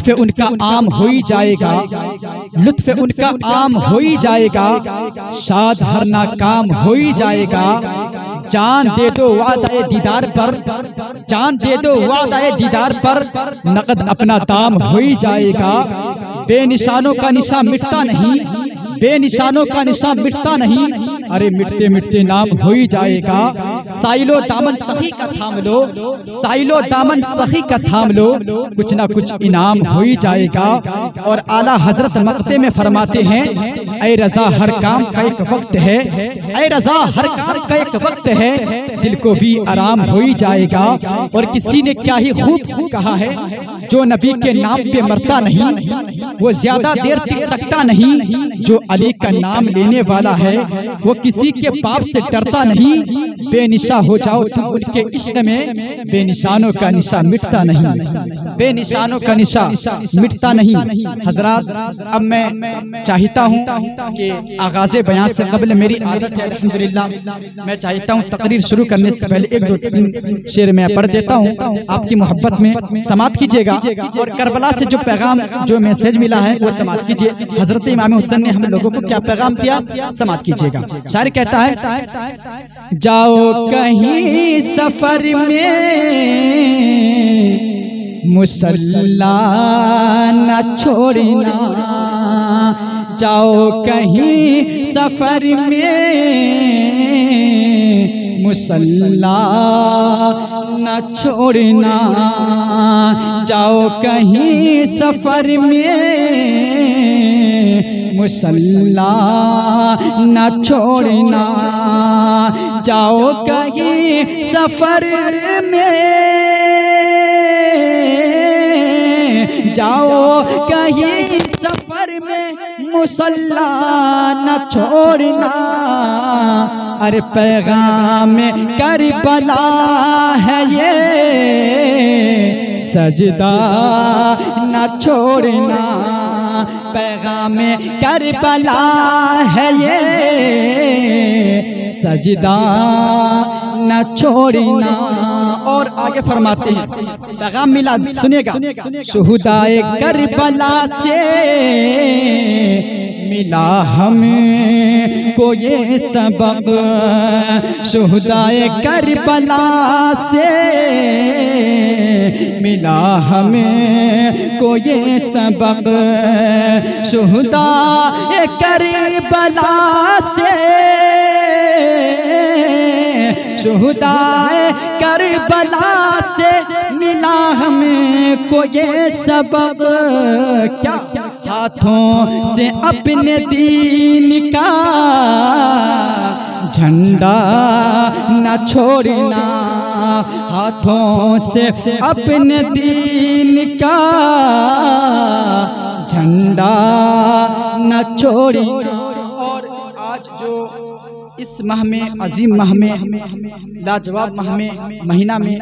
लुत्फ़ उनका आम हो ही जाएगा, लुत्फ़ उनका आम हो ही जाएगा, शाद हर नाकाम हो ही जाएगा। जान दे दो वादा दीदार पर, जान दे दो वादा दीदार पर, नकद अपना दाम हो ही जाएगा। बेनिशानों का निशा मिटता नहीं, बेनिशानों का निशा मिटता नहीं, अरे मिटते मिटते नाम हो ही जाएगा। साइलो दामन सखी का थाम लो, साइलो दामन सखी का थाम लो, कुछ ना कुछ इनाम हो ही जाएगा। और आला हजरत मक्ते में फरमाते हैं, ऐ रजा हर काम का एक वक्त है, ऐ रजा हर काम का एक वक्त है, दिल को भी आराम हो ही जाएगा। और किसी ने क्या ही खूब कहा है, जो नबी के नाम पे मरता नहीं वो ज्यादा देर टिक सकता नहीं, जो अली का नाम लेने वाला है वो किसी के पाप से डरता नहीं। बेनिशा हो जाओ तुम उनके इश्क में, बेनिशानों का निशा मिटता नहीं, बेनिशानों का निशा मिटता नहीं। हजरात, अब मैं चाहता हूँ कि आगाज़े बयान से कबल, मेरी आदत है अल्हम्दुलिल्लाह, मैं चाहता हूँ तकरीर शुरू करने से पहले एक दो तीन शेर मैं पढ़ देता हूँ, आपकी मोहब्बत में समात कीजिएगा। और करबला से जो पैगाम, जो मैसेज मिला है वो समात कीजिए। हजरत इमाम हुसैन ने हम लोगों को क्या पैगाम दिया, समात कीजिएगा। शायर कहता है, जाओ कहीं सफर में मुसल्ला न छोड़ना, जाओ कहीं सफर में मुसल्ला न छोड़ना, जाओ कहीं सफर में मुसल्ला न छोड़ना, जाओ कहीं सफर में, जाओ कहीं सफर में मुसल्ला न छोड़ना। अरे पैगाम करबला है ये, सजदा न छोड़ना, पैगाम करबला है ये, सजदा न छोड़ना। और आगे फरमाते हैं, पैगाम मिला, सुनिएगा, शुहदाए करबला से मिला हमें को ये सबक, शुहदाए करबला से मिला हमें को ये सबक, शुहदाए करबला से, शुहदाए करबला से मिला हमें को ये सबक। क्या हाथों से अपने दीन का झंडा न छोड़ना, हाथों से अपने दीन का झंडा न छोड़ना। और आज जो इस माह में, अजीम माह में, लाजवाब माह में, महीना में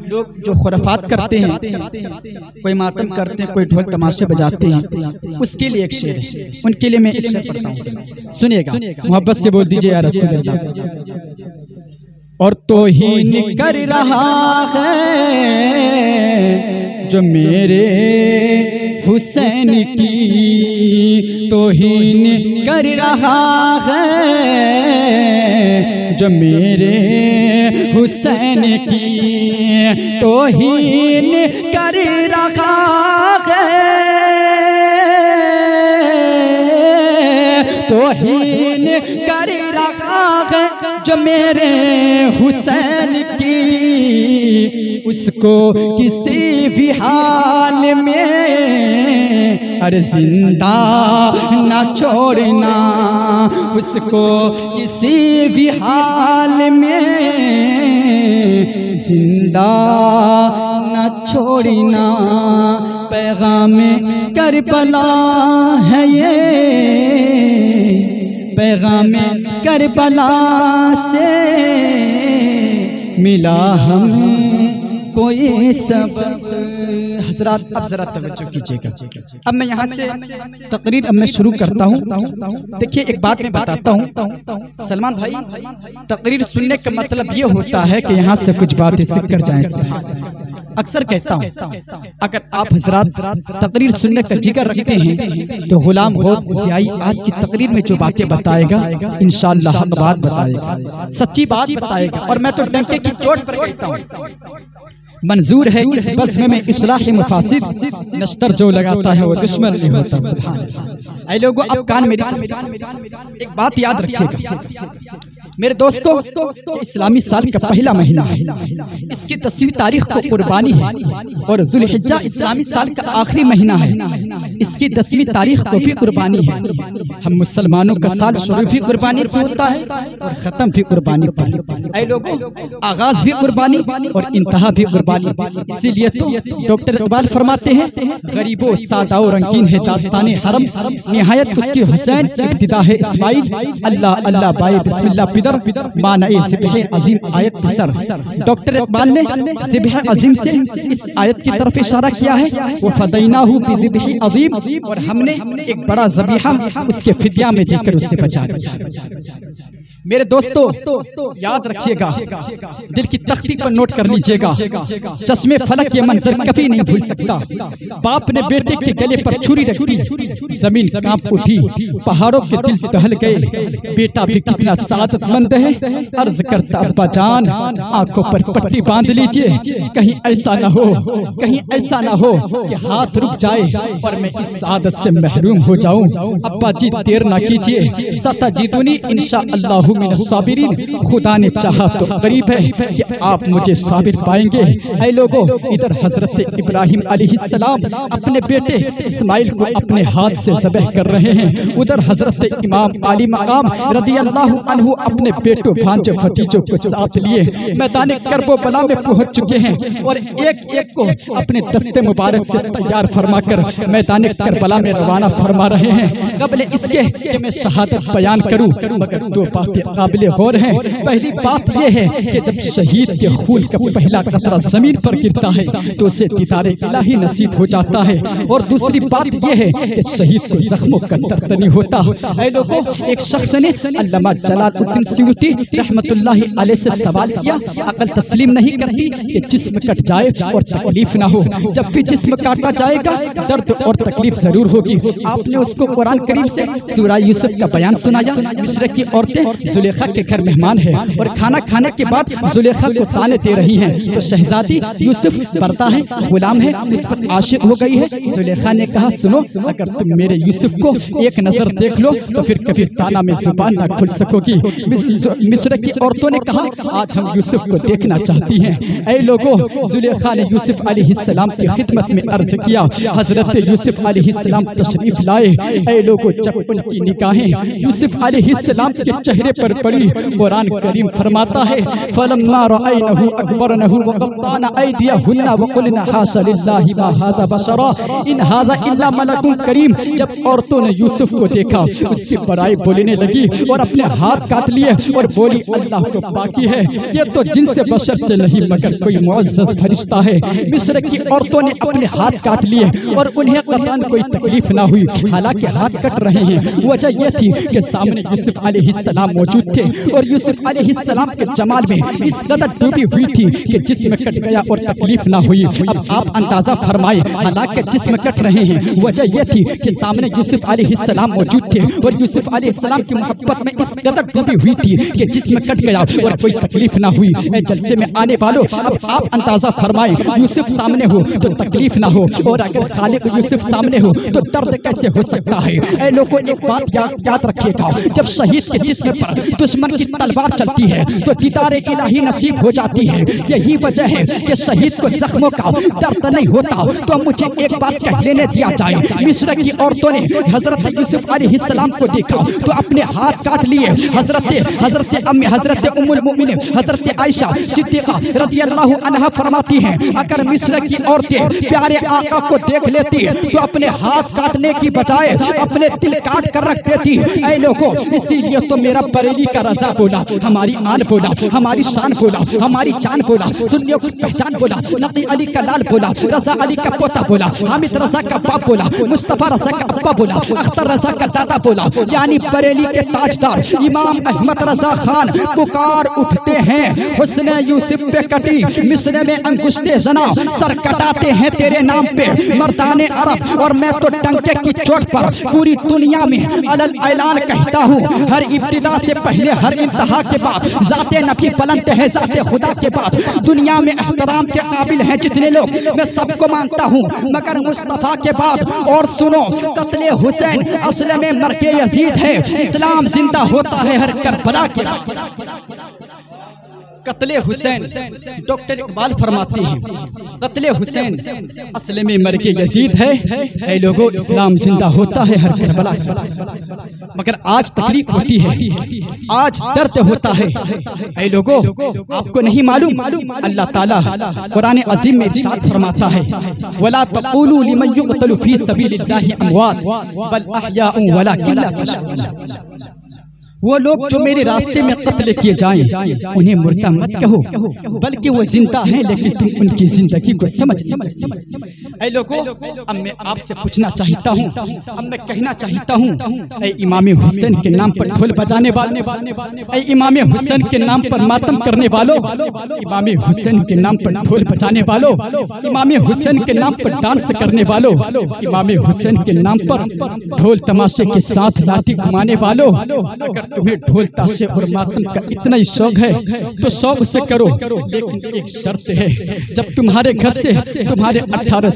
लोग जो खुराफात करते हैं, कोई मातम करते हैं, कोई ढोल तमाशे बजाते हैं, उसके लिए एक शेर है, उनके लिए मैं एक शेर पढ़ता हूँ, सुनिएगा, मोहब्बत से बोल दीजिए या रसूल अल्लाह। और तौहीन कर रहा है जो मेरे हुसैन की, तौहीन कर रहा है जो मेरे हुसैन की, तौहीन कर रहा है, तौहीन कर रहा है जो मेरे हुसैन की, उसको किसी भी हाल में अरे जिंदा न छोड़ना, उसको किसी भी हाल में जिंदा न छोड़ना। पैगाम करबला है ये, पैगाम करबला से मिला हमें कोई सबक। हजरात अब जरा तवज्जो कीजिएगा। अब मैं यहाँ से तकरीर अब मैं शुरू करता हूँ। देखिए एक बात मैं बताता हूँ सलमान भाई, तकरीर सुनने का मतलब ये होता है कि यहाँ से कुछ बातें सीख कर जाएं। अक्सर कहता हूँ अगर आप हजरात तकरीर सुनने का जिगर रखते हैं तो गुलाम गौद ज़ियाई आज की तकरीर में जो बातें बताएगा इंशाअल्लाह हक बात बताएगा, सच्ची बात बताएगा। और मैं तो डंके की चोट पर कहता हूँ मंजूर है इस बज़्म में इस्लाह मुफासिद, नश्तर जो लगाता है वो दुश्मन नहीं होता। सुभान अल्लाह। ऐ लोगों अब कान मेरी एक बात याद रखिएगा मेरे दोस्तों, इस्लामी साल का पहला महीना है, इसकी 10वीं तारीख को कुर्बानी है और जुल्हिज्जा इस्लामी साल का आखिरी महीना है, इसकी 10वीं तारीख को भी कुर्बानी है। हम मुसलमानों का साल शुरू भी कुर्बानी से होता है और खत्म भी कुर्बानी पर। ऐ लोगों आगाज भी कुर्बानी और इंतहा भी कुर्बानी। इसीलिए तो डॉक्टर इकबाल फरमाते हैं गरीबो सादा और रंगीन है दास्ताने हरम, निहायत उसकी हुसैन इब्तिदा है इस्माइल, अल्लाह अल्लाह बाए बिस्मिल्लाह माना ज़िब्ह अज़ीम आयत पिसर। डॉक्टर इकबाल ने ज़िब्ह अज़ीम से इस आयत की तरफ इशारा किया है, वो फदैनाहु बिज़िब्ह अज़ीम, और हमने एक बड़ा ज़बीहा उसके फिदिया में देकर उससे बचा दिया। मेरे दोस्तों याद रखिएगा, दिल की तख्ती पर नोट कर लीजिएगा, चश्मे फलक ये मंजर कभी नहीं भूल सकता। बाप ने बेटे के गले पर छुरी रख दी, जमीन कांप उठी, पहाड़ों के दिल दहल गए, बेटा भी कितना सादतमंद है। अर्ज करता अब्बा जान आंखों पर पट्टी बांध लीजिए, कहीं ऐसा न हो, कहीं ऐसा न हो कि हाथ रुक जाए और मैं इस सादत से महरूम हो जाऊं। अब्बा जी देर ना कीजिए, सतजीदुनी इंशाअल्लाह मिन साबिरीन, खुदा ने चाहा तो करीब है कि आप मुझे साबिर पाएंगे। ऐ लोगों इधर हजरत इब्राहिम अलैहिस्सलाम अपने बेटे इस्माइल को अपने हाथ से ज़बह कर रहे हैं, उधर हजरत इमाम अली मकाम रदियल्लाहु अन्हु अपने बेटों भांजे भतीजों को साथ लिए मैदान करबला में पहुंच चुके हैं और एक एक को अपने दस्ते मुबारक से तैयार फरमाकर मैदान करबला में रवाना फरमा रहे हैं। कबल इसके कि मैं शहादत बयान करूं, मगर दो बातें काबिल गौर हैं। पहली बात यह है कि जब शहीद के खून का पहला कतरा जमीन पर गिरता है तो उसे दीदार इलाही नसीब हो जाता है, और दूसरी बात यह है कि शहीद को जख्मों का दर्द नहीं होता। ऐ लोगों एक शख्स ने अल्लामा जलालुद्दीन सयूती रहमतुल्लाहि अलैह से सवाल किया, अकल तस्लीम नहीं करती कि जिस्म कट जाए और तकलीफ ना हो। जब भी जिस्म काटा जाएगा दर्द और तकलीफ जरूर होगी। आपने उसको कुरान करीम से सूरा यूसुफ का बयान सुनाया। मिस्र की औरतें जुलेखा के घर मेहमान है और खाना खाने के बाद जुलेखा को ताने दे रही हैं, तो शहजादी यूसुफ पढ़ता है, गुलाम है, उस पर आशिक हो गई है। जुलेखा ने कहा सुनो, अगर तुम मेरे यूसुफ को एक नजर देख लो तो फिर कभी ताना में जुबान ना खुल सकोगी। मिस्र की औरतों ने कहा आज हम यूसुफ को देखना चाहती हैं। ऐ लोगों जुलेखा ने यूसुफ अलैहिस्सलाम की खिदमत में अर्ज किया, हजरत यूसुफ अलैहिस्सलाम तशरीफ लाए। ऐ लोगों जब उनकी निगाहें यूसुफ अलैहिस्सलाम के चेहरे पर पड़ी, कुरान करीम फरमाता है फलम्मा रअयनहु अकबरनहु वक़त्ताना अयदियहुन्ना वक़ुलना हाशा लिल्लाहि मा हाज़ा बशरा इन हाज़ा इल्ला मलकुन करीम। जब औरतों ने यूसुफ को देखा उसकी बड़ाई बोलने लगी और अपने हाथ काट लिए और बोली अल्लाह को बाकी है, ये तो जिनसे बशर से नहीं मगर कोई मुअज़्ज़ज़ फरिश्ता है। मिस्र की औरतों ने अपने हाथ काट लिए और उन्हें कतन कोई तकलीफ ना हुई, हालांकि हाथ कट रहे हैं। वजह यह थी कि सामने यूसुफ अलैहिस्सलाम मौजूद थे और यूसुफ अलैहिस्सलाम के जमाल में इस कदर डूबी हुई थी कि जिस्म कट गया और तकलीफ ना हुई। अब आप अंदाजा फरमाए, हालांकि जिस्म कट रहे हैं। वजह यह थी कि सामने यूसुफ अलैहिस्सलाम मौजूद थे और यूसुफ अलैहिस्सलाम की मोहब्बत में इस कदर डूबी हुई थी कि जिस्म कट गया और कोई तकलीफ ना हुई। जलसे में आने वालों अब आप अंदाजा फरमाए, यूसुफ सामने हो तो तकलीफ ना हो, और अगर खालिक यूसुफ सामने हो तो दर्द कैसे हो सकता है। ऐ लोगों एक बात याद रखिएगा, जब शहीद के जिस्म पर दुश्मन की तलवार चलती है तो दीदार इलाही नसीब हो जाती है। यही वजह है कि शहीद को जख्मों का दर्द नहीं होता। तो मुझे एक बात कह लेने दिया जाए, मिस्र की औरतों ने हजरत यूसुफ अलैहिस्सलाम को देखा तो अपने हाथ काट लिए। हजरत उम्मुल मोमिनीन हजरत आयशा सिद्दीक़ा रदियल्लाहु अन्हा फरमाती हैं, अगर मिस्र की औरतें प्यारे आका को देख लेती तो अपने हाथ काटने की बजाय अपने दिल काट कर रख देती। ऐ लोगों इसीलिए तो मेरा बरेली का रजा बोला, हमारी आन बोला, हमारी शान बोला, हमारी जान बोला, सुन्नियों की पहचान बोला, नबी अली का लाल बोला, रजा अली का पोता बोला, हामिद रजा का बाप बोला, मुस्तफा रजा का अब्बा बोला, अख्तर रजा का दादा बोला, यानी बरेली के ताजदार इमाम अहमद रजा खान पुकार उठते हैं, हुस्न यूसुफ पे कटी मिस्र में अंगुष्ठे जना, सर कटाते हैं तेरे नाम पे मर्दाने अरब, और मैं तो टंके की चोट पर पूरी दुनिया में अलल ऐलान कहता हूँ, हर इब्तिदा से पहले हर इंतहा के बाद जाते नबी बुलंद है, जाते खुदा के बाद दुनिया में एहतराम के काबिल हैं जितने लोग, मैं सबको मानता हूँ मगर मुस्तफा के बाद। और सुनो, कत्ले हुसैन असल में मरके यजीद है, इस्लाम जिंदा होता है हर करबला के। कत्ले हुसैन, डॉक्टर इकबाल फरमाते हैं कत्ले हुसैन असल में मरके यजीद है लोगों, इस्लाम जिंदा होता है हर करबला। मगर आज तकलीफ होती है, आज दर्द होता है ऐ लोगों, आपको नहीं मालूम अल्लाह ताला कुरान अजीम में इरशाद फरमाता है, वला तक़ूलू लिमन युक़तलु फी सबीलिल्लाहि अमवात बल अहयाउन वलाकिन ला तशऊरून। वो लोग जो मेरे रास्ते में कत्ल किए जाएं, उन्हें मुर्दा मत कहो, बल्कि वो जिंदा हैं, लेकिन तुम उनकी जिंदगी को समझ ऐ लोगों। अब मैं आपसे पूछना चाहता हूँ, अब मैं कहना चाहता हूँ, ऐ इमाम हुसैन के नाम पर ढोल बजाने वाले, ऐ इमाम हुसैन के नाम पर मातम करने वालों, इमाम हुसैन के नाम पर ढोल बजाने वालों, इमाम हुसैन के नाम पर डांस करने वालों, इमाम हुसैन के नाम पर ढोल तमाशे के साथ लाठी घुमाने वालों, अगर तुम्हें ढोल ताशे और मातम का इतना ही शौक है तो शौक से करो, लेकिन एक शर्त है, जब तुम्हारे घर से तुम्हारे 18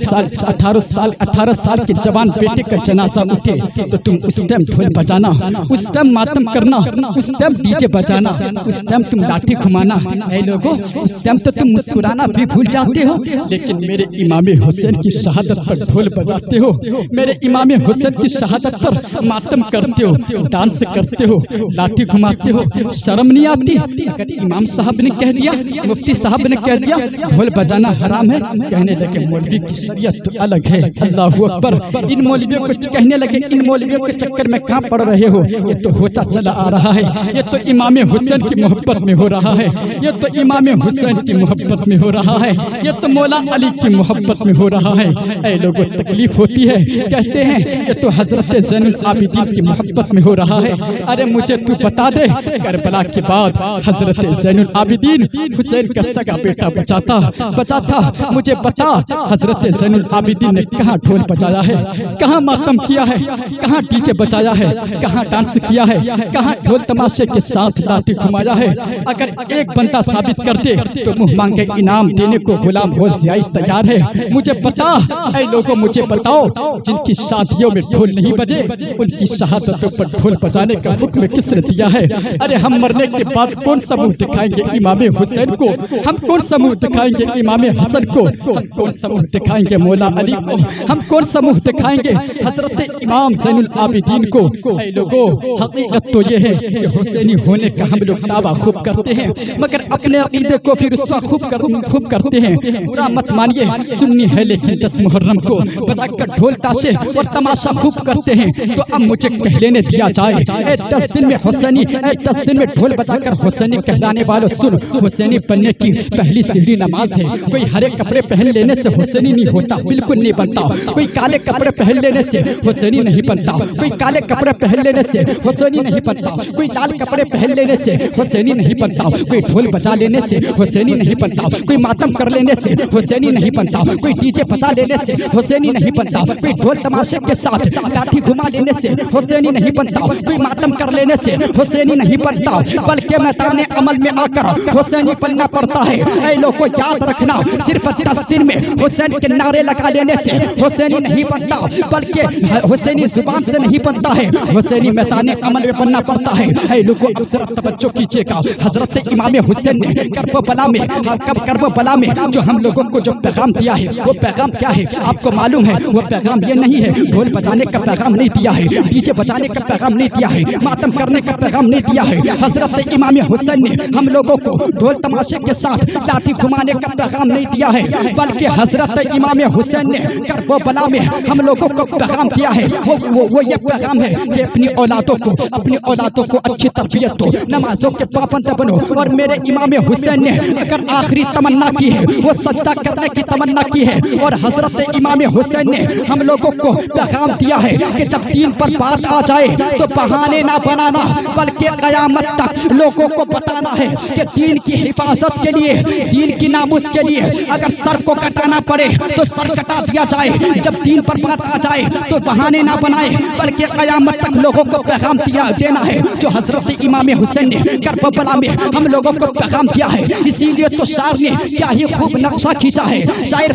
साल के जवान बेटे का जनाजा उठे तो तुम उस टाइम ढोल बजाना, उस टाइम मातम करना, उस टाइम डीजे बजाना, उस टाइम तुम लाठी घुमाना। ऐ लोगों, उस टाइम तो तुम मुस्कुराना भी भूल जाते हो, लेकिन मेरे इमाम हुसैन की शहादत पर ढोल बजाते हो, मेरे इमाम हुसैन की शहादत पर मातम करते हो, डांस करते हो, लाठी घुमाते हो, शर्म नहीं आती? अगर इमाम साहब ने कह दिया, मुफ्ती साहब ने कह दिया ढोल बजाना हराम है, कहने लगे मौलवी की शरीयत तो अलग है। अल्लाहू अकबर। इन मौलवियों को कहने लगे, इन मौलवियों के चक्कर में कहाँ पड़ रहे हो, ये तो होता चला आ रहा है, ये तो इमाम हुसैन की मोहब्बत में हो रहा है, ये तो इमाम हुसैन की मोहब्बत में हो रहा है, ये तो मौला अली की मोहब्बत में हो रहा है। ऐ लोगों, तकलीफ होती है, कहते हैं ये तो हजरत ज़ैनुल आबिदीन की मोहब्बत में हो रहा है। अरे मुझे तू बता दे, करबला के बाद हजरत ज़ैनुल आबिदीन हुसैन का सगा बेटा बचा था, मुझे बता हजरत ज़ैनुल आबिदीन ने कहाँ ढोल बजाया है, कहाँ मातम किया है, कहाँ डीजे बजाया है, कहाँ डांस किया है, कहाँ ढोल तमाशे के साथ लाठी घुमाया है। अगर एक बंदा साबित कर दे तो मुंह मांगे इनाम देने को गुलाम हो जियाई तैयार है। मुझे बता, ऐ लोगों मुझे बताओ, जिनकी शादियों में ढोल नहीं बजे उनकी शहादतों पर ढोल बजाने का हुक्म किसने दिया है? अरे हम मरने के बाद कौन सा मुंह दिखाएंगे इमाम हुसैन को, हम कौन सा मुंह दिखाएंगे इमाम हसन को, हम कौन सा मुंह दिखाएंगे मौला अली को, हम कौन सा मुंह दिखाएंगे हजरत इमाम ज़ैनुल आबिदीन को। ऐ लोगों, हकीकत तो ये है कि हुसैनी होने का हम लोग दावा खूब करते हैं, मगर अपने अकीदे को फिर रुस्वा खूब करते हैं। बुरा मत मानिए, सुन्नी है लेकिन 10 मुहर्रम को बजाकर ढोल ताशे और तमाशा खूब करते हैं। तो अब मुझे कह लेने दिया जाए, 10 दिन में हुसैनी, 10 दिन में ढोल बजाकर हुसैनी कहलाने वालों, सुन, हुसैनी बनने की पहली सीढ़ी नमाज है। कोई हरे कपड़े पहन लेने से हुसैनी नहीं होता, बिल्कुल नहीं बनता। कोई काले कपड़े पहन लेने से हुसैनी नहीं बनता, कोई काले कपड़े पहन लेने से हुसैनी नहीं बनता, कोई लाल कपड़े पहन लेने से हुसैनी नहीं बनता, कोई ढोल बजा लेने से हुसैनी नहीं बनता, कोई मातम कर लेने से हुसैनी नहीं बनता, कोई डीजे बजा लेने से हुसैनी नहीं बनता, कोई ढोल तमाशे के साथ लाठी घुमा लेने से हुसैनी नहीं बनता, कोई मातम कर लेने से हुसैनी नहीं बनता, बल्कि मैदान अमल में आकर हुसैनी बनना पड़ता है। ऐ लोगों, याद रखना, सिर्फ 10 दिन में हुसैन के नारे लगा लेने से हुसैनी नहीं बनता, बल्कि हुसैनी जुबान से नहीं बनता है, हुसैनी मैदान अमल में बनना पड़ता है। ऐ लोगों, अब सिर्फ तवज्जो कीजिएगा, हजरत इमाम हुसैन ने करबला में जो हम लोगों को जो पैगाम दिया है, वो पैगाम क्या है आपको मालूम है? वो पैगाम ये नहीं है, ढोल बजाने का पैगाम नहीं दिया है, डीजे बजाने का पैगाम नहीं दिया है, मातम मरने का पैगाम नहीं दिया है। हजरत इमाम हुसैन ने हम लोगों को ढोल तमाशे के साथ लाठी घुमाने का पैगाम नहीं दिया है, बल्कि हजरत इमाम हुसैन ने करबला में हम लोगों को पैगाम दिया है। वो ये पैगाम है कि अपनी औलादों को अच्छी तरबियत दो, नमाजों के पाबंद बनो। और मेरे इमाम हुसैन ने अगर आखिरी तमन्ना की है वो सजदा करने की तमन्ना की है। और हजरत इमाम हुसैन ने हम लोगों को पैगाम दिया है कि जब दीन पर बात आ जाए तो बहाने ना बनाना, बल्कि क़यामत तक लोगों को बताना है कि दीन की हिफाजत के लिए, दीन की नामुस के लिए अगर सर को कटाना पड़े तो सर कटा दिया जाए। जब दीन पर बात आ जाए तो बहाने ना बनाए, बल्कि क़यामत तक लोगों को पैगाम देना है जो हजरत इमाम हुसैन ने करबला में हम लोगों को पैगाम दिया है। इसीलिए तो शायर ने क्या ही खूब नक्शा खींचा है। शायर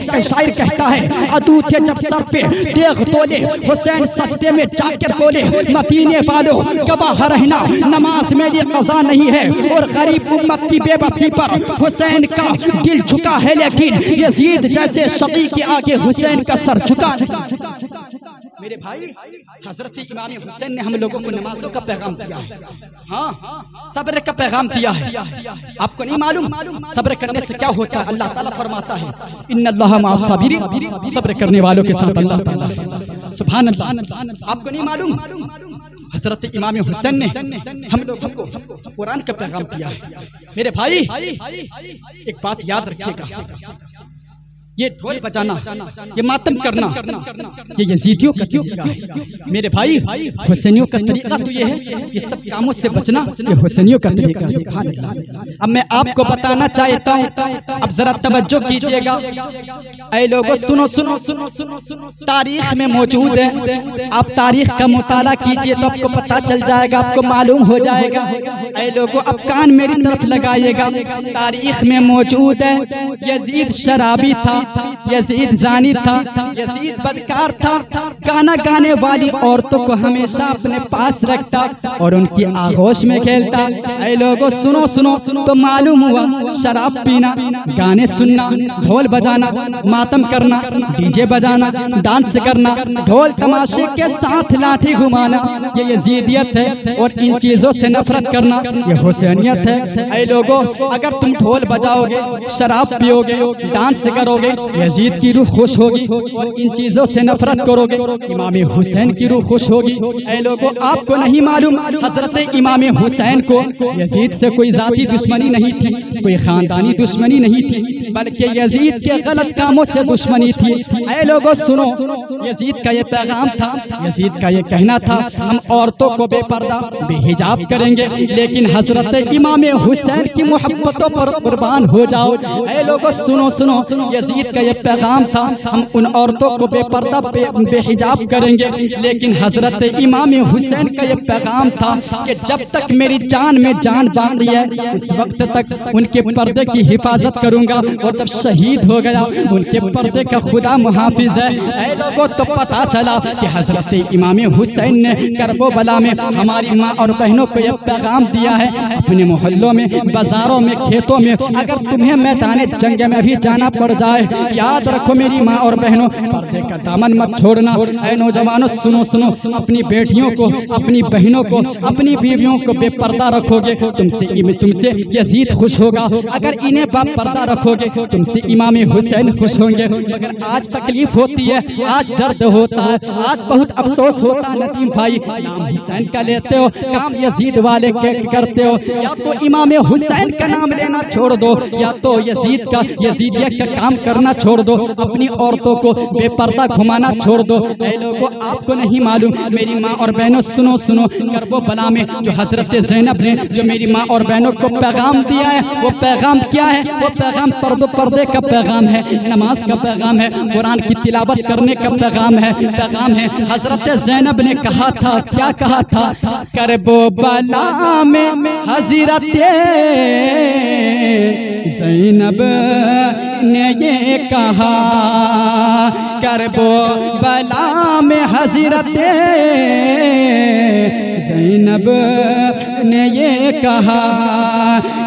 कहता है, अदू थे जब सर पे देख तोले, हुसैन सजदे में जाकर बोले, मदीने वालों गवाह रहना नमाज में ये कज़ा नहीं है। और गरीब उम्मत की बेबसी पर हुसैन का दिल झुका है, लेकिन यजीद जैसे शकी के आगे हुसैन का सर झुका। मेरे भाई, हजरत इमाम हुसैन ने हम लोगों को नमाजों का पैगाम दिया है, हाँ, सब्र का पैगाम दिया है। आपको नहीं मालूम सब्र करने से क्या होता है? अल्लाह ताला फरमाता है, इन्नल्लाह मअस साबिरीन, सब्र करने वालों के साथ अल्लाह ताला है। सुभान अल्लाह। आपको नहीं मालूम हजरत इमाम हुसैन ने हम लोगों को कुरान का पैगाम दिया है। मेरे भाई, एक बात याद रखिएगा, ये ढोल बजाना, ये मातम करना, ये यजीदियों का तरीका है। मेरे भाई, हुसैनियों का तरीका तो ये है, ये सब कामों से बचना ये हुसैनियों का तरीका है। अब मैं आपको बताना चाहता हूँ, अब जरा तवज्जो कीजिएगा। ऐ लोगों, सुनो सुनो सुनो सुनो सुनो, तारीख में मौजूद है। आप तारीख का मुताला कीजिए तो आपको पता चल जाएगा, आपको मालूम हो जाएगा। ऐ लोगों, अब कान मेरी तरफ लगाइएगा। तारीख में मौजूद है, यजीद शराबी था, यजीद जानी था, यजीद बदकार था, गाना गाने वाली औरतों को हमेशा अपने पास रखता और उनकी आगोश में खेलता। ऐ लोगों, सुनो सुनो, तो मालूम हुआ शराब पीना, गाने सुनना, ढोल बजाना, मातम करना, डीजे बजाना, डांस करना, ढोल तमाशे के साथ लाठी घुमाना, ये यजीदियत है। और इन चीजों से नफरत करना ये हुसैनियत है। ऐ लोगों, अगर तुम ढोल बजाओगे, शराब पियोगे, डांस करोगे, यजीद की रूह खुश होगी। और इन चीजों से नफरत करोगे, इमाम हुसैन की रूह खुश होगी। ऐ लोगों, आपको नहीं मालूम हजरत इमाम हुसैन को यजीद से कोई जाती दुश्मनी नहीं थी, कोई खानदानी दुश्मनी नहीं थी, बल्कि यजीद के गलत कामों से दुश्मनी थी। ऐ लोगों, सुनो, यजीद का ये पैगाम था, यजीद का ये कहना था, हम औरतों को बेपर्दा बेहिजाब करेंगे, लेकिन हजरत इमाम हुसैन की मोहब्बतों पर कुर्बान हो जाओ। ऐ लोगों, सुनो सुनो, यजीद का ये पैगाम था, हम उन औरतों को बेपर्दा बेहिजाब करेंगे, लेकिन हजरत इमाम हुसैन का ये पैगाम था कि जब तक मेरी जान में जान बांधी है उस वक्त तक उनके पर्दे की हिफाजत करूंगा, और जब शहीद हो गया उनके पर्दे का खुदा मुहाफिज है। ऐ लोगों, तो पता चला कि हजरत इमाम हुसैन ने करबला में हमारी माँ और बहनों को यह पैगाम दिया है, अपने मोहल्लों में, बाजारों में, खेतों में, अगर तुम्हें मैदान जंग में भी जाना पड़ जाए, याद रखो मेरी माँ और बहनों, पर्दे का दामन मत छोड़ना। ऐ नौजवानों, सुनो सुनो, अपनी बेटियों को, अपनी बहनों को, अपनी बीवियों को बेपर्दा रखोगे, तुमसे यजीद खुश होगा। अगर इन्हें पर्दा रखोगे तुमसे इमाम हुसैन खुश होंगे। मगर आज तकलीफ होती है, आज दर्द होता है, आज बहुत अफसोस होता है नदीम भाई, नाम हुसैन का लेते हो, काम यजीद वाले करते हो। या तो इमाम हुसैन का नाम लेना छोड़ दो, या तो यजीद का, यजीदियत का काम करना छोड़ दो, अपनी औरतों को बेपर्दा घुमाना छोड़ दो। ऐ लोगों, आपको नहीं मालूम मेरी माँ और बहनों, सुनो सुनो, करबला में जो हजरत ज़ैनब ने जो मेरी माँ और बहनों को पैगाम दिया है, वो पैगाम क्या है? वो पैगाम पर्दे का पैगाम है, नमाज का पैगाम है, कुरान की तिलावत करने का पैगाम है। हजरत ज़ैनब ने कहा था, क्या कहा था? करबला में हजरत ज़ैनब ने ये कहा, करबला में हजरत ज़ैनब ने ये कहा,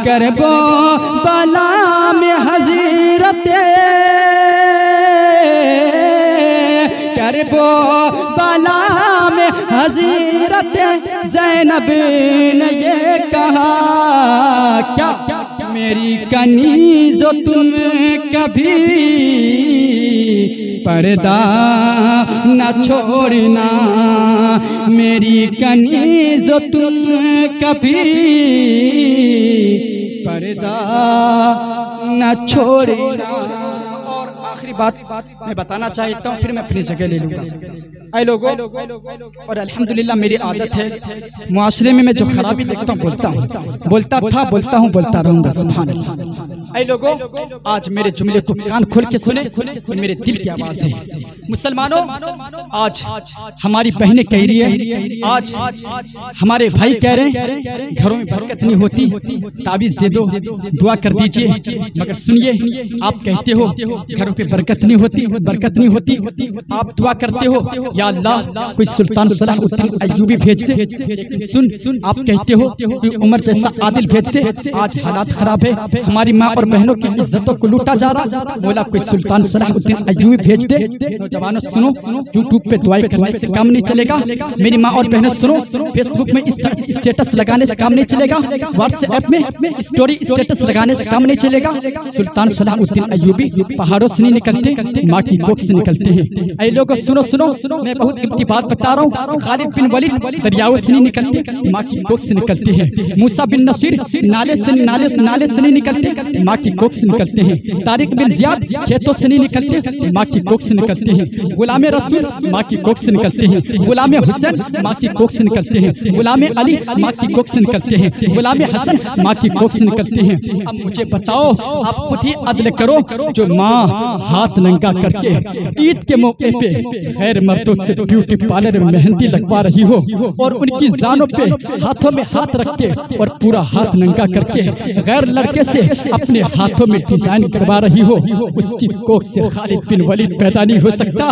करबला में हजरत करबो बला में हज़रत ज़ैनब ने ये कहा, क्या मेरी कनीज़ो तुम कभी पर्दा न छोड़ना, मेरी कनीज़ो तुम कभी पर्दा न छोड़ना। और आखिरी बात मैं बताना चाहता हूँ, फिर मैं अपनी जगह ले लूँगा। ऐ लोगों, और अल्हम्दुलिल्लाह मेरी आदत है मुआशरे में मैं जो खराबी देखता हूँ बोलता हूँ, बोलता रहूँगा। सुभान अल्लाह। ऐ लोगों, आज मेरे जुमले को कान खोल के सुने, मेरे दिल की आवाज़ है। मुसलमानों, आज हमारी बहनें कह रही है, आज हमारे भाई कह रहे हैं घरों में बरकत नहीं होती, ताबीज़ दे दो, दुआ कर दीजिए। मगर सुनिए, आप कहते हो घरों पे बरकत नहीं होती, आप दुआ करते हो या अल्लाह कोई सुल्तान सलाहुद्दीन अय्यूबी भेज दे। सुन, आप कहते हो कोई उमर जैसा आदिल भेज दे। आज हालात खराब है, हमारी माँ और बहनों की इज्जतों को लूटा जा रहा, बोला कोई सुल्तान सलाहुद्दीन अय्यूबी भेज दे। नौजवानों सुनो, यूट्यूब पे दुआएं करने से काम नहीं चलेगा। मेरी माँ और बहनों सुनो, फेसबुक में स्टेटस लगाने से काम नहीं चलेगा, व्हाट्सएप में स्टोरी स्टेटस लगाने से काम नहीं चलेगा। सुल्तान सलाहुद्दीन अय्यूबी पहाड़ों से नहीं निकलते, माँ की कोख से निकलते हैं। ऐ लोगों सुनो, मैं बहुत कीमती बात बता रहा हूँ। खालिद बिन वलीद दरियाओं से नहीं निकलते, माँ की कोख से निकलते हैं। मूसा बिन नसीर नाले से नहीं निकलते, माँ की कोख से निकलते हैं। तारिक बिन ज़ियाद खेतों से नहीं निकलते, माँ की कोख से निकलते हैं। गुलाम रसूल माँ की कोख से निकलते हैं। गुलाम हुसैन माँ की कोख से निकलते हैं। गुलाम अली माँ की कोख से निकलते हैं। गुलाम हसन माँ की कोख से निकलते हैं। अब मुझे बताओ, आप खुद ही अदल करो, जो माँ हाथ नंगा करके ईद के मौके पे गैर मर्दों से ब्यूटी पार्लर में मेहंदी लगवा रही हो और उनकी जानों पे हाथों में हाथ रख के और पूरा हाथ नंगा करके गैर लड़के से अपने हाथों में डिजाइन करवा रही हो, उसकी कोख से खालिद बिन वलीद पैदा नहीं हो सकता।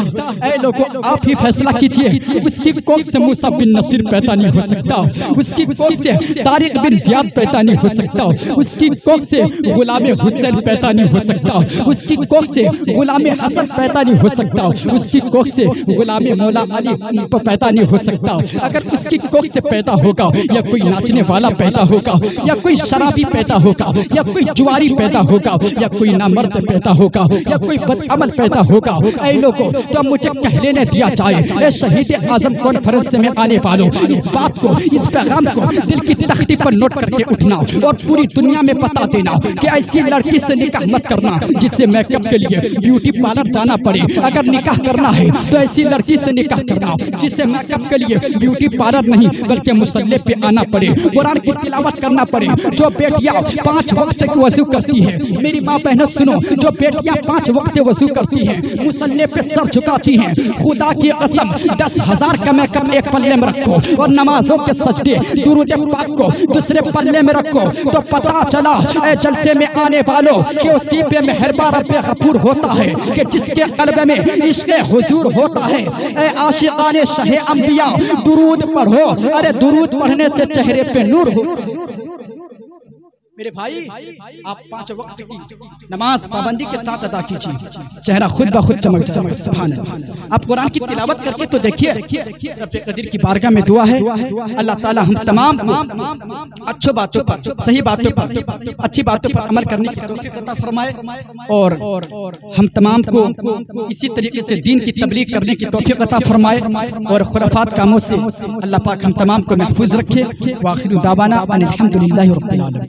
ऐ लोगों, आप ही फैसला कीजिए। उसकी कोख से मूसा बिन नसीर पैदा नहीं हो सकता, उसकी कोख से तारिक बिन ज़ियाद पैदा नहीं हो सकता, उसकी कोख से गुलाम हुसैन पैदा नहीं हो सकता, उसकी कोख से गुलाम हसन पैदा नहीं हो सकता, उसकी कोख से गुलाम मौला अली पैदा नहीं हो सकता। अगर उसकी कोख से पैदा होगा, या कोई नाचने वाला पैदा होगा, या कोई शराबी पैदा होगा, या कोई जुआरी पैदा होगा, या कोई नामर्द पैदा होगा, या कोई बदअमल पैदा होगा, ऐ लोगों, तो मुझे कह लेने दिया जाए, ऐ शहीद आजम कॉन्फ्रेंस में आने वालों, इस बात को, इस पैगाम को दिल की तख्ती पर नोट करके उठना और पूरी दुनिया में बता देना कि ऐसी लड़की से निकाह मत करना जिससे मेकअप के लिए ब्यूटी पार्लर जाना पड़े। अगर निकाह करना है तो ऐसी लड़की से निकाह करना जिससे मेकअप के लिए ब्यूटी पार्लर नहीं बल्कि मुसल्ले पे आना पड़े, कुरान की तिलावत करना पड़े। जो बेटियां 5 वक्त की वजू करती है, मेरी माँ बहनों सुनो, जो बेटियां 5 वक्त वजू करती हैं, मुसल्ले पे सर झुकाती हैं, खुदा की कसम 10,000 का मेकअप एक पल्ले में रखो और नमाजों के सजदे दुरूद पाक को दूसरे पल्ले में रखो, तो पता चला ऐ जलसे में आने वालों कि उसी पे मेहरबान रब्बे गफूर होता है कि जिसके कल्ब में इश्क़े हुजूर होता है। ऐ आशिक़ाने शाहे अंबिया दुरूद पढ़ो, अरे दुरूद पढ़ने से चेहरे पे नूर हो। मेरे भाई, आप 5 वक्त की नमाज पाबंदी के साथ अदा कीजिए, चेहरा खुद ब खुद चमक जाएगा। सुभान अल्लाह। आप कुरान की तिलावत करके तो देखिए, रब्बे कदीर की बारगाह में दुआ है, अल्लाह ताला हम तमाम को अच्छी बातों पर, सही बातों पर, अच्छी बातों पर अमल करने की तौफीक अता फरमाए और हम तमाम को इसी तरीके से दीन की तबलीग करने की तौफीक अता फरमाए और खुराफात कामों से अल्लाह पाक हम तमाम को महफूज रखे। व आखिर दावाना अनिल हम्दुलिल्लाहि रब्बिल आलमीन।